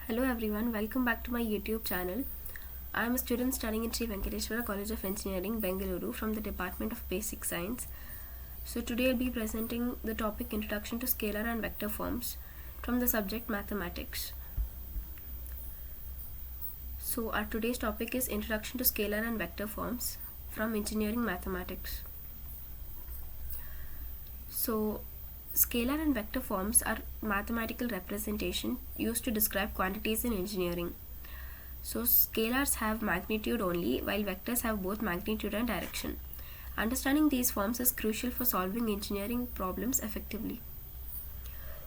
Hello everyone, welcome back to my YouTube channel. I am a student studying in Sri Venkateswara College of Engineering, Bengaluru from the Department of Basic Science. So today I'll be presenting the topic Introduction to Scalar and Vector Forms from the subject Mathematics. So our today's topic is Introduction to Scalar and Vector Forms from Engineering Mathematics. So scalar and vector forms are mathematical representation used to describe quantities in engineering. So scalars have magnitude only, while vectors have both magnitude and direction. Understanding these forms is crucial for solving engineering problems effectively.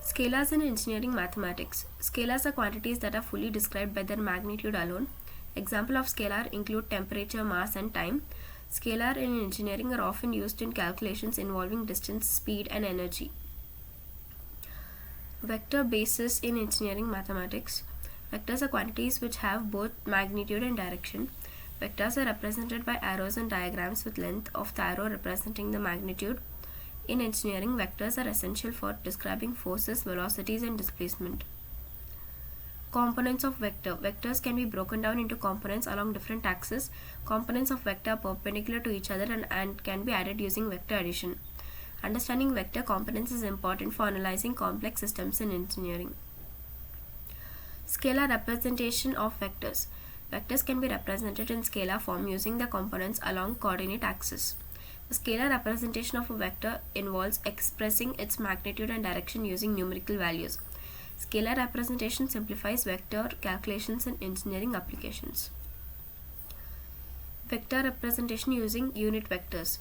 Scalars in engineering mathematics. Scalars are quantities that are fully described by their magnitude alone. Example of scalar include temperature, mass, and time. Scalar in engineering are often used in calculations involving distance, speed, and energy. Vector basis in engineering mathematics. Vectors are quantities which have both magnitude and direction. Vectors are represented by arrows and diagrams with length of the arrow representing the magnitude. In engineering, vectors are essential for describing forces, velocities, and displacement. Components of vector. Vectors can be broken down into components along different axes. Components of vector are perpendicular to each other and can be added using vector addition. Understanding vector components is important for analyzing complex systems in engineering. Scalar representation of vectors. Vectors can be represented in scalar form using the components along coordinate axis. The scalar representation of a vector involves expressing its magnitude and direction using numerical values. Scalar representation simplifies vector calculations in engineering applications. Vector representation using unit vectors.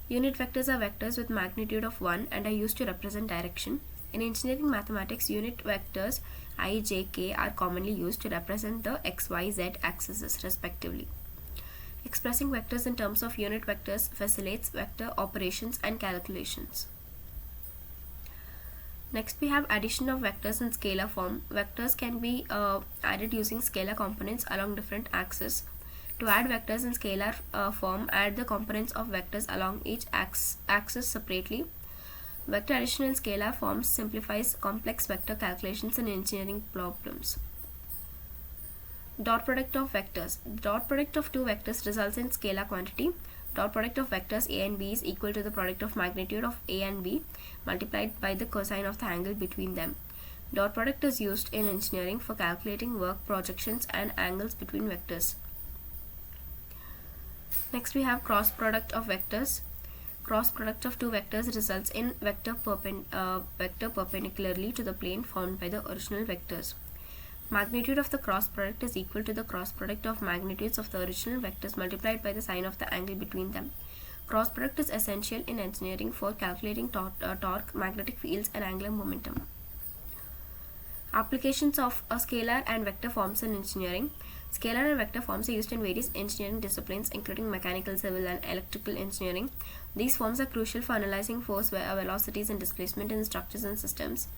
Unit vectors are vectors with magnitude of 1 and are used to represent direction. In engineering mathematics, unit vectors I, j, k are commonly used to represent the x, y, z axes respectively. Expressing vectors in terms of unit vectors facilitates vector operations and calculations. Next, we have addition of vectors in scalar form. Vectors can be added using scalar components along different axes. To add vectors in scalar form, add the components of vectors along each axis separately. Vector addition in scalar forms simplifies complex vector calculations in engineering problems. Dot product of vectors. The dot product of two vectors results in scalar quantity. Dot product of vectors a and b is equal to the product of magnitude of a and b multiplied by the cosine of the angle between them. Dot product is used in engineering for calculating work projections and angles between vectors. Next, we have cross product of vectors. Cross product of two vectors results in vector perpendicularly to the plane formed by the original vectors. Magnitude of the cross product is equal to the cross product of magnitudes of the original vectors multiplied by the sine of the angle between them. Cross product is essential in engineering for calculating torque, magnetic fields, and angular momentum. Applications of a scalar and vector forms in engineering. Scalar and vector forms are used in various engineering disciplines including mechanical, civil, and electrical engineering. These forms are crucial for analyzing force, velocities, and displacement in structures and systems.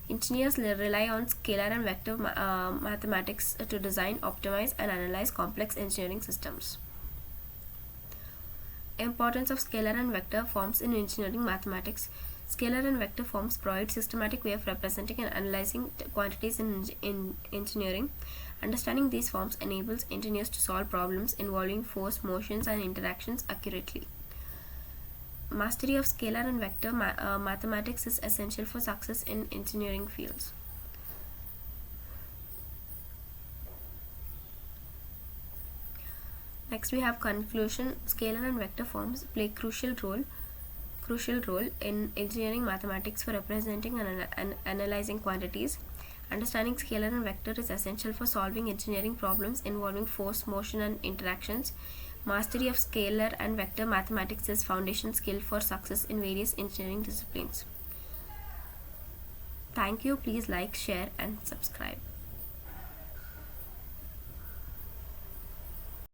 Engineers rely on scalar and vector mathematics to design, optimize, and analyze complex engineering systems. Importance of scalar and vector forms in engineering mathematics. Scalar and vector forms provide systematic way of representing and analyzing quantities in engineering. Understanding these forms enables engineers to solve problems involving force, motions, and interactions accurately. Mastery of scalar and vector mathematics is essential for success in engineering fields. Next, we have conclusion. Scalar and vector forms play crucial role in engineering mathematics for representing and analyzing quantities. Understanding scalar and vector is essential for solving engineering problems involving force, motion, and interactions. Mastery of scalar and vector mathematics is foundation skill for success in various engineering disciplines. Thank you. Please like, share, and subscribe.